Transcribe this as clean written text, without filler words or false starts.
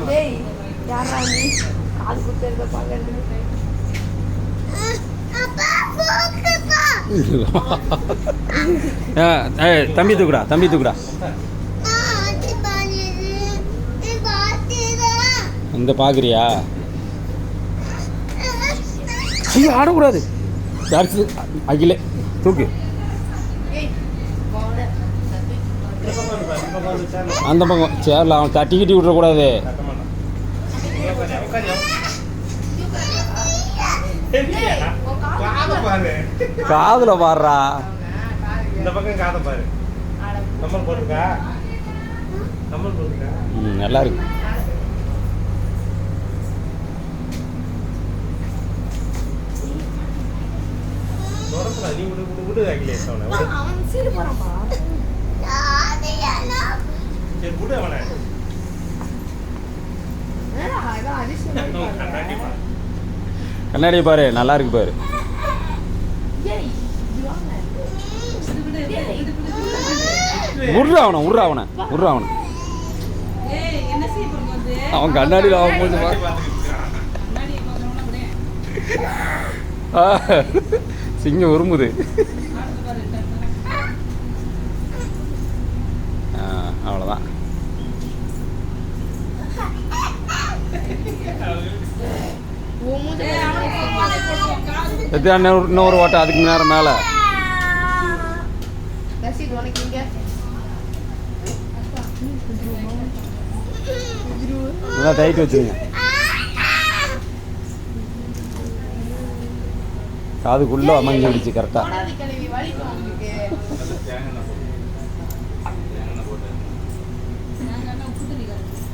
டேய் யாரா நீ காது குத்துறத பாக்குறது தம்பி தூக்குடா இந்த பாக்குறியா ஐயோ ஆடக்கூடாது யாருக்கு அகிலே தூக்கு அந்த பக்கம் சேர்ல அவன் தட்டி விட்டுறக்கூடாது காதுல பாடுறா இந்த பக்கம் காதை பாரு நல்லா இருக்கு நீ விடு அவன் சீடு போறான்ப்பா சரி விடு அவனை கண்ணாடி பாரு நல்லா இருக்கு பாரு உர்றா அவனை அவன் கண்ணாடியில் அவன் போச்சு சிங்கம் உருமுது அவ்வளோதான் இன்னொரு ஓட்டம் அதுக்கு நேரம் மேலே நல்லா டைட் வச்சுருங்க காதுக்குள்ளே அமைஞ்சிடுச்சு கரெக்டாக